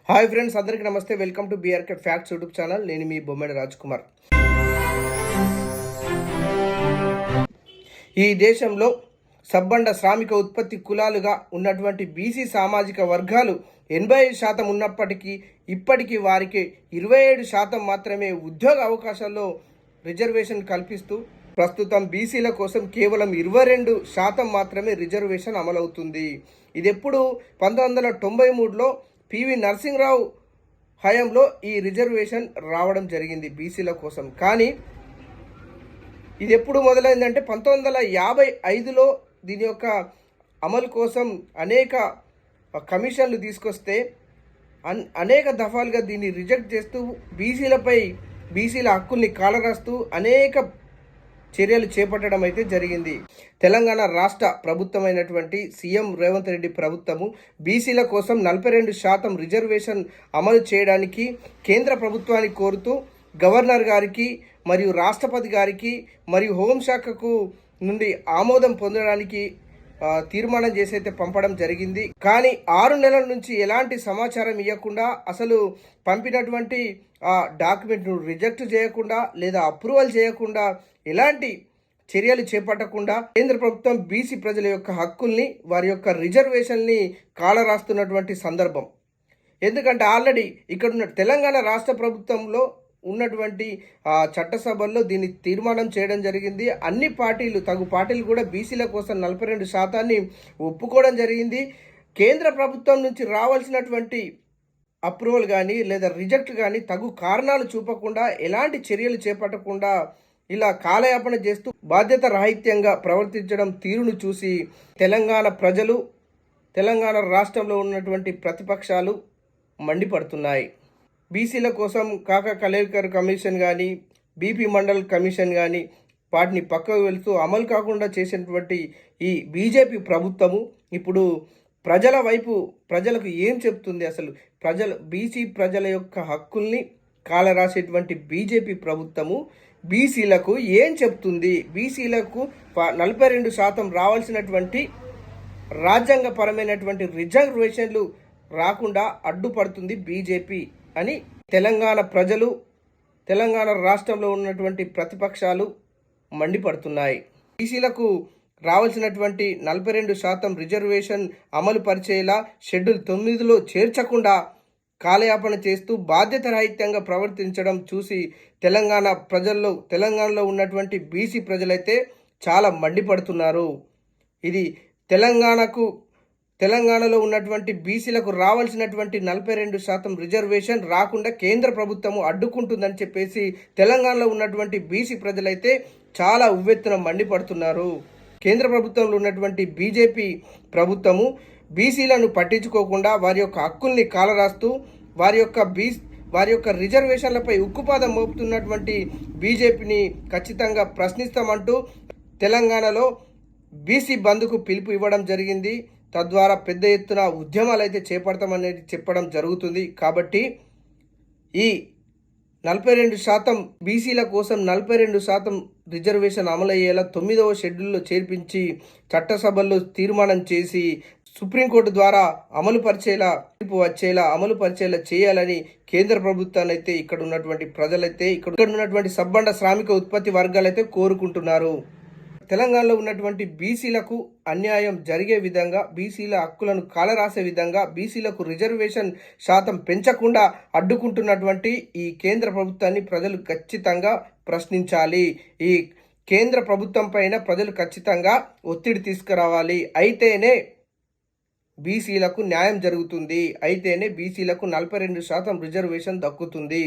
Hi friends, అందరికీ నమస్తే. Welcome to BRK facts YouTube channel. నేను మీ బొమ్మడి రాజ్ కుమార్. ఈ దేశంలో సబ్బండ శ్రామిక ఉత్పత్తి కులాలుగా ఉన్నటువంటి బీసీ సామాజిక వర్గాలు 85% ఉన్నప్పటికీ ఇప్పటికీ వారికి 27% మాత్రమే ఉద్యోగ అవకాశాల్లో రిజర్వేషన్ కల్పిస్తూ ప్రస్తుతం బీసీల కోసం కేవలం 22% మాత్రమే రిజర్వేషన్ అమలవుతుంది. ఇది ఎప్పుడు 1993లో పివి నరసింహరావు హయాంలో ఈ రిజర్వేషన్ రావడం జరిగింది బీసీల కోసం. కానీ ఇది ఎప్పుడు మొదలైందంటే 1955లో దీని యొక్క అమలు కోసం అనేక కమిషన్లు తీసుకొస్తే అనేక దఫాలుగా దీన్ని రిజెక్ట్ చేస్తూ బీసీల హక్కుల్ని కాలరాస్తూ అనేక చర్యలు చేపట్టడం అయితే జరిగింది. తెలంగాణ రాష్ట్ర ప్రభుత్వమైనటువంటి సీఎం రేవంత్ రెడ్డి ప్రభుత్వము బీసీల కోసం 42% రిజర్వేషన్ అమలు చేయడానికి కేంద్ర ప్రభుత్వాన్ని కోరుతూ గవర్నర్ గారికి మరియు రాష్ట్రపతి గారికి మరియు హోంశాఖకు నుండి ఆమోదం పొందడానికి తీర్మానం చేసి అయితే పంపడం జరిగింది. కానీ 6 నెలల నుంచి ఎలాంటి సమాచారం ఇవ్వకుండా, అసలు పంపినటువంటి డాక్యుమెంట్ను రిజెక్ట్ చేయకుండా లేదా అప్రూవల్ చేయకుండా, ఎలాంటి చర్యలు చేపట్టకుండా కేంద్ర ప్రభుత్వం బీసీ ప్రజల యొక్క హక్కుల్ని, వారి యొక్క రిజర్వేషన్ని కాలరాస్తున్నటువంటి సందర్భం. ఎందుకంటే ఆల్రెడీ ఇక్కడున్న తెలంగాణ రాష్ట్ర ప్రభుత్వంలో ఉన్నటువంటి చట్టసభల్లో దీన్ని తీర్మానం చేయడం జరిగింది. అన్ని పార్టీలు, తగు పార్టీలు కూడా బీసీల కోసం 42% ఒప్పుకోవడం జరిగింది. కేంద్ర ప్రభుత్వం నుంచి రావాల్సినటువంటి అప్రూవల్ కానీ లేదా రిజెక్ట్ కానీ తగు కారణాలు చూపకుండా, ఎలాంటి చర్యలు చేపట్టకుండా ఇలా కాలయాపన చేస్తూ బాధ్యత రాహిత్యంగా ప్రవర్తించడం తీరును చూసి తెలంగాణ ప్రజలు, తెలంగాణ రాష్ట్రంలో ఉన్నటువంటి ప్రతిపక్షాలు మండిపడుతున్నాయి. బీసీల కోసం కాకా కలేకర్ కమిషన్ కానీ, బీపీ మండల్ కమిషన్ కానీ వాటిని పక్కకు వెళ్తూ అమలు కాకుండా చేసినటువంటి ఈ బీజేపీ ప్రభుత్వము ఇప్పుడు ప్రజల వైపు, ప్రజలకు ఏం చెప్తుంది? అసలు బీసీ ప్రజల యొక్క హక్కుల్ని కాలరాసేటువంటి బీజేపీ ప్రభుత్వము బీసీలకు ఏం చెప్తుంది? బీసీలకు 42% రావాల్సినటువంటి రాజ్యాంగపరమైనటువంటి రిజర్వేషన్లు రాకుండా అడ్డుపడుతుంది బీజేపీ అని తెలంగాణ ప్రజలు, తెలంగాణ రాష్ట్రంలో ఉన్నటువంటి ప్రతిపక్షాలు మండిపడుతున్నాయి. బీసీలకు రావాల్సినటువంటి 42% రిజర్వేషన్ అమలు పరిచేలా షెడ్యూల్ 9లో చేర్చకుండా కాలయాపన చేస్తూ బాధ్యత రహితంగా ప్రవర్తించడం చూసి తెలంగాణలో ఉన్నటువంటి బీసీ ప్రజలైతే చాలా మండిపడుతున్నారు. ఇది తెలంగాణలో ఉన్నటువంటి బీసీలకు రావాల్సినటువంటి 42% రిజర్వేషన్ రాకుండా కేంద్ర ప్రభుత్వము అడ్డుకుంటుందని చెప్పేసి తెలంగాణలో ఉన్నటువంటి బీసీ ప్రజలైతే చాలా ఉవ్వెత్తున మండిపడుతున్నారు. కేంద్ర ప్రభుత్వంలో ఉన్నటువంటి బీజేపీ ప్రభుత్వము బీసీలను పట్టించుకోకుండా వారి యొక్క హక్కుల్ని కాలరాస్తూ వారి యొక్క రిజర్వేషన్లపై ఉక్కుపాదం మోపుతున్నటువంటి బీజేపీని ఖచ్చితంగా ప్రశ్నిస్తామంటూ తెలంగాణలో బీసీ బంద్కు పిలుపు ఇవ్వడం జరిగింది. తద్వారా పెద్ద ఎత్తున ఉద్యమాలు అయితే చేపడతామనేది చెప్పడం జరుగుతుంది. కాబట్టి ఈ 42% బీసీల కోసం 42% రిజర్వేషన్ అమలయ్యేలా 9వ షెడ్యూల్లో చేర్పించి చట్టసభల్లో తీర్మానం చేసి సుప్రీంకోర్టు ద్వారా అమలు పరిచేలా చేయాలని కేంద్ర ప్రభుత్వాన్ని అయితే ఇక్కడ ఉన్నటువంటి ప్రజలైతే, ఇక్కడ ఉన్నటువంటి సబ్బండ శ్రామిక ఉత్పత్తి వర్గాలైతే కోరుకుంటున్నారు. తెలంగాణలో ఉన్నటువంటి బీసీలకు అన్యాయం జరిగే విధంగా, బీసీల హక్కులను కాలరాసే విధంగా, బీసీలకు రిజర్వేషన్ శాతం పెంచకుండా అడ్డుకుంటున్నటువంటి ఈ కేంద్ర ప్రభుత్వాన్ని ప్రజలు ఖచ్చితంగా ప్రశ్నించాలి. ఈ కేంద్ర ప్రభుత్వం పైన ప్రజలు ఖచ్చితంగా ఒత్తిడి తీసుకురావాలి. అయితేనే బీసీలకు న్యాయం జరుగుతుంది. అయితేనే బీసీలకు 42% రిజర్వేషన్ దక్కుతుంది.